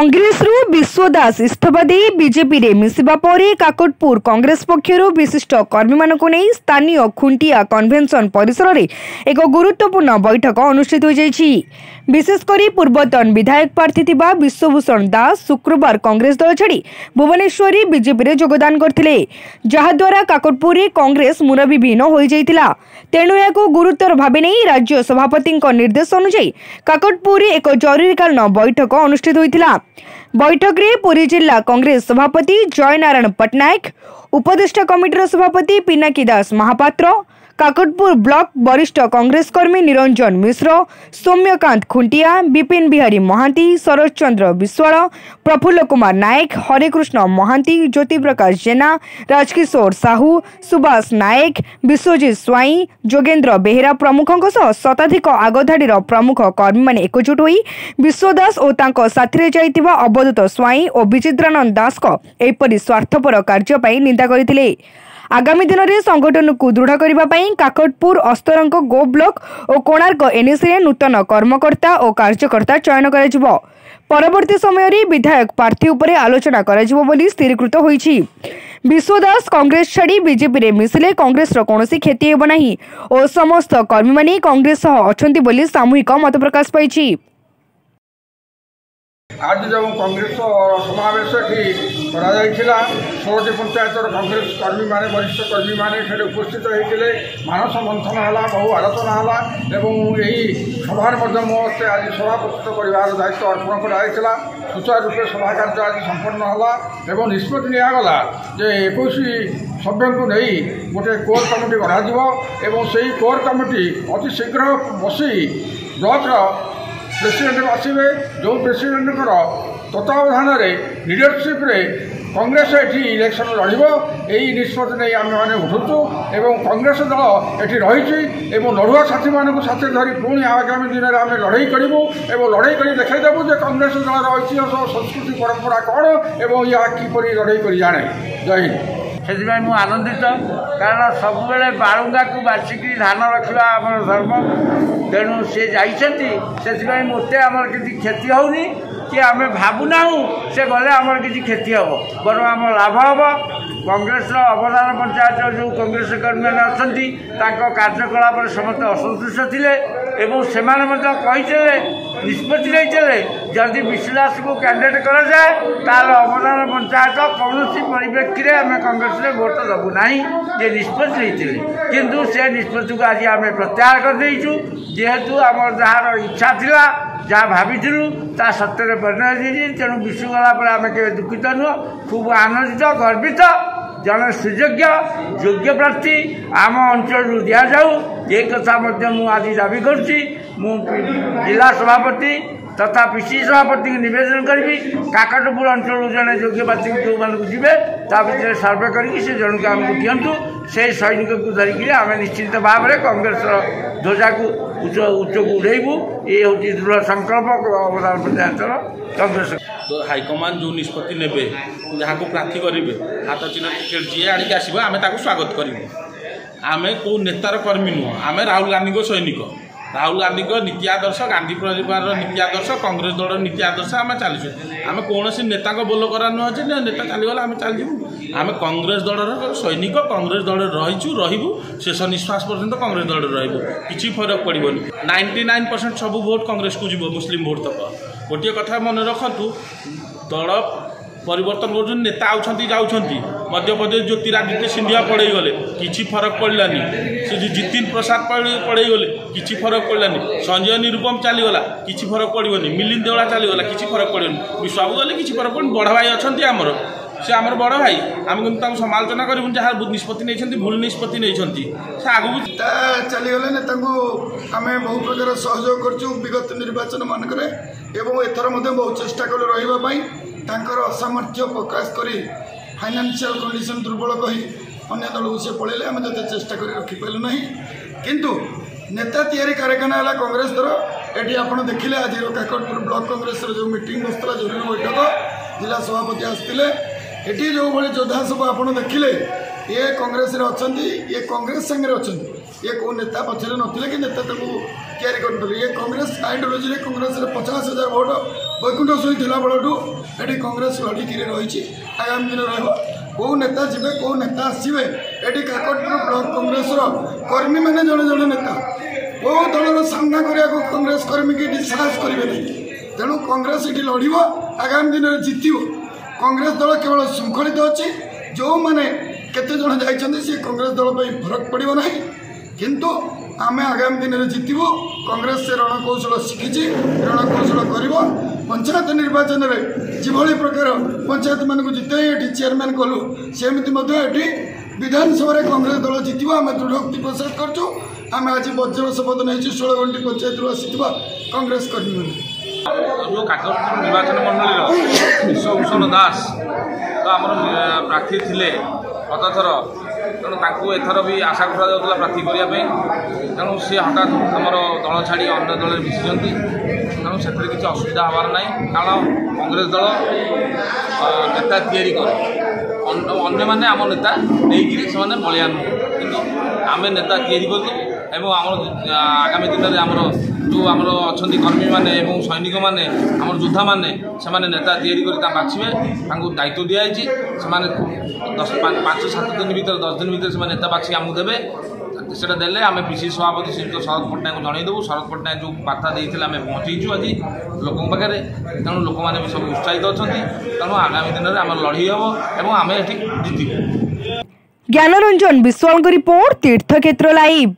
कांग्रेस विश्व दास इस्तीफा दे बीजेपी रे मिसिबा परे काकटपुर कांग्रेस पक्षर विशिष्ट कर्मी मानक नहीं स्थानीय खुंटिया कन्वेंशन परिसर में एक गुरुत्वपूर्ण बैठक अनुष्ठित हो जाइछि। विशेषकर पूर्वतन विधायक प्रार्थी थिबा विश्वभूषण दास शुक्रवार कांग्रेस दल छाड़ी भुवनेश्वर बीजेपी रे योगदान करथिले, जहाद्वारा काकटपुर रे कांग्रेस मुरविहीन हो जाइतिला। तेणु यह गुरुतर भावे नहीं राज्य सभापति निर्देश अनुसार काकटपुर एक जरूरीकालीन बैठक अनुष्ठित होइतिला। बैठक रे पुरी जिला कांग्रेस सभापति जय नारायण पट्टनायक, उपदेष्टा कमिटीर सभापति पिनाकी दास महापात्र, काकटपुर ब्लॉक वरिष्ठ कांग्रेस कर्मी निरंजन मिश्र, सौम्यकांत खुंटिया, विपिन बिहारी महांती, शरद चंद्र विश्वाल, प्रफुल्ल कुमार नायक, हरेकृष्ण महांती, ज्योति प्रकाश जेना, राजकिशोर साहू, सुभाष नायक, विश्वजीत स्वाई, जोगेन्द्र बेहेरा प्रमुखों सह शताधिक आगधाड़ीर प्रमुख कर्मी माने एकजुट होई विश्वदास और तांको साथीरे जाइतिबा अवधूत स्वाई और विचित्रानंद दास को एपरि स्वार्थपर कार्य पई निंदा करथिले। आगामी दिन में संगठन को दृढ़ करने काकटपुर अस्तरंग गो ब्लॉक और कोणार्क एनएसी नूतन कर्मकर्ता और कार्यकर्ता चयन कर परवर्ती समय विधायक प्रार्थी उपरे आलोचना कर स्थिरीकृत होईछि। विश्वदास कांग्रेस छाड़ी बीजेपी रे मिसिले कांग्रेस कौन क्षति हेब नाही और समस्त कर्मी माने कांग्रेस सह अछंती बोली सामूहिक मत प्रकाश पाइछि। आज जब कांग्रेस समावेश करा 16टी पंचायत कांग्रेस कर्मी माने वरिष्ठ कर्मी माने उपस्थित होते मानस मंथन है, बहु आलोचना है और यही सभार मते आज सभा प्रस्तुत कर दायित्व अर्पण कराइला। सुचारू रूपे सभा कार्य आज संपन्न है और निष्पत्ति निगला जे 21 सभ्य को नहीं गोटे कोर कमिटी गढ़ा से कोर कमिटी अति शीघ्र बसी ब्लॉक प्रेसिडेंट आसवे, जो प्रेसिडेंट तत्वावधान लीडरशिप रे कांग्रेस ये इलेक्शन लड़ब यही निष्पत्ति नहीं आम मैंने उठुचु और कांग्रेस दल ये रही लड़ुआ साथी मानक साथ धरी पुणी आगामी दिन में आम लड़ाई करूँ और लड़ाई कर देखदेबू जो कांग्रेस दल ऐतिहास संस्कृति परंपरा कौन और या किपरि लड़ाई कर जाने। जय हिंद। से आनंदित कारण सब बालुंगा को बासिकी धान रखा आम धर्म, तेणु सी जाती मत आम किसी क्षति होनी कि आम भावुना से गले आम किसी क्षति हम बर आम लाभ हम। कांग्रेस अवदान पंचायत जो कांग्रेस कर्मी मैंने अच्छा कार्यकलाप समस्त असंतुष्ट थे से निष्पत्ति नहीं जदि विश्वास को कैंडिडेट करा जाए तार अवदान पंचायत कौन परिप्रेक्षी में आम कांग्रेस भोट देवु ना ये निष्पत्ति नहीं किंतु से निष्पत्ति को आज आम प्रत्याहार कर देचु जेहेतु आम जार इच्छा थिला जहाँ भाविलु ता सत्य परिणत तेणु विश्व गलापर आम के दुखित नुह खूब आनंदित गर्वित जन सुयोग्य योग्य प्रार्थी आम अंचल दि जाऊ ये कथा आज दाबी करुँची। जिला सभापति तथा पीसी सभापति निवेदन करी काकटपुर अंचल जड़े योग्य प्रार्थी जो मानक जी भर सर्वे करके जन को आमको दिंतु से सैनिक को धरिकी आम निश्चित भाव में कांग्रेस ध्वजा को उच्च को उड़ेबू। ये हूँ दृढ़ संकल्प अवदान पंचायत कांग्रेस हाईकमान जो निष्पत्ति ने जहाँ को प्रार्थी करेंगे हाथ चिन्ह टिकेट जी आणिक आसो आम स्वागत करूँ। आम कौ नेतार कर्मी नुह, आम राहुल गांधी को सैनिक। राहुल गांधी को नीति आदर्श, गांधी परिवार नीति आदर्श, कांग्रेस दल नीति आदर्श आम चलु। आम कौन नेता बोल करा नुह जे नेता चलीगला आम चलू। आम कांग्रेस दल सैनिक, कांग्रेस दल रहीचु रहीबू शेष निश्वास पर्यंत कांग्रेस दल रहीबू किसी फरक पड़ोनी। 99% सब भोट कांग्रेस को जीव मुस्लिम भोट तक। गोटे कथा मन रखु दल परिवर्तन कर नेता आउछंती जाउछंती मध्य प्रदेश ज्योतिरादित्य सिंधिया पड़े गले किसी फरक पड़लानी, से जितिन प्रसाद पड़े गले किसी फरक पड़लानी, संजय निरुपम चलीगला किसी फरक पड़ोनी, मिलिंद देवड़ा चलीगला किसी फरक पड़ोनी, विश्वाबू गले किसी फरक पड़ोनी। बड़ भाई अच्छा आमर से आमर बड़ भाई आम कि समालोचना करूँ जहाँ निष्पत्ति नहीं भूल निष्पत्ति नहीं से आगू चलीगले नेता आम बहु प्रकार सहयोग करूँ विगत निर्वाचन मानक एथर बहुत चेष्टा कलु रही असामर्थ्य प्रकाश करी फाइनेंशियल कंडीशन दुर्बल कही अन्य दल को सी पड़े आम जो चेष्टा कर रखिपारू ना किंतु नेता तैयारी कारखाना है कांग्रेस दर ये आप देखिले आज काकटपुर ब्लॉक कांग्रेस जो मीटिंग बसला जरूरी बैठक जिला सभापति आसते ये जो भाई योद्धा सब आप देखिले ये कांग्रेस अच्छा ये कांग्रेस सांगे अच्छा ये कौ नेता पचर ना कि नेता तैयारी कर ये कांग्रेस आइडियोलोजी कांग्रेस 50,000 भोट ବୈକୁଣ୍ଠ ସ୍ୱଇଁ ଥିଲାବେଳଠୁ ଏଠି କଂଗ୍ରେସ ଲଢ଼ିକିରି ରହିଛି। ଆଗାମୀ ଦିନ ରହିବ। କେଉଁ ନେତା ଯିବେ କେଉଁ ନେତା ଆସିବେ ଏଠି କାକଟପୁର ବ୍ଲକ କଂଗ୍ରେସର କର୍ମୀମାନେ ଜଣେ ଜଣେ ନେତା କେଉଁ ଦଳର ସାମ୍ନା କରିବାକୁ କଂଗ୍ରେସ କର୍ମୀକି ଏଠି ସାହସ କରିବେ ନାହିଁ। ତେଣୁ କଂଗ୍ରେସ ଏଠି ଲଢ଼ିବ, ଆଗାମୀ ଦିନରେ ଜିତିବ। କଂଗ୍ରେସ ଦଳ କେବଳ ଶୃଙ୍ଖଳିତ ଅଛି। ଯେଉଁମାନେ କେତେ ଜଣ ଯାଇଛନ୍ତି ସେ କଂଗ୍ରେସ ଦଳ ପାଇଁ ଫରକ ପଡ଼ିବ ନାହିଁ। କିନ୍ତୁ ଆମେ ଆଗାମୀ ଦିନରେ ଜିତିବୁ। କଂଗ୍ରେସ ସେ ରଣକୌଶଳ ଶିଖିଛି, ରଣକୌଶଳ କରିବ। ପଞ୍ଚାୟତ ନିର୍ବାଚନରେ ଯେଭଳି ପ୍ରକାର ପଞ୍ଚାୟତମାନଙ୍କୁ ଜିତାଇ ଏଠି ଚେୟାରମ୍ୟାନ୍ କଲୁ, ସେମିତି ମଧ୍ୟ ଏଠି ବିଧାନସଭାରେ କଂଗ୍ରେସ ଦଳ ଜିତିବ। ଆମେ ଦୃଢ଼ୋକ୍ତି ପ୍ରସାଦ କରୁଛୁ। ଆମେ ଆଜି ବଜ୍ର ଶପଥ ନେଇଛୁ 16 ପଞ୍ଚାୟତରୁ ଆସିଥିବା କଂଗ୍ରେସ କର୍ମୀମାନେ। जो काकटपुर निर्वाचन मंडल विश्वभूषण दास तो आम प्रार्थी थे गत थर तेणु एथर भी आशा करा प्रार्थी करने तेणु सी हठात आमर दल छाड़ी अन्य दल मिशिंट तेणु से किसी असुविधा हबार ना कारण कांग्रेस दल नेता तैयारी करे अन्य मैंने आम नेता नहीं से बलियान कि आम नेता तैयारी करूँ एवं आम आगामी दिन में आमर जो आमर अच्छा कर्मी मैंने सैनिक मैंने आम योद्धा मैंने से नेता तैयारी कर बाछे दायित्व दिखाई से 5-7 दिन भर 10 दिन भर से नेता बाछी आमको देवे से देले आम पीसी सभापति श्रीयुक्त शरद पट्टनायक जनईदेवु। शरद पट्टनायक जो बार्ता देते आम पहुँचीचु आज लोक पाखे तेणु लोक मैंने सब उत्साहित अच्छा तेणु आगामी दिन में आम लड़ी हम और आम ये जितबू। ज्ञानरंजन विश्वाल रिपोर्ट तीर्थक्षेत्र लाइव।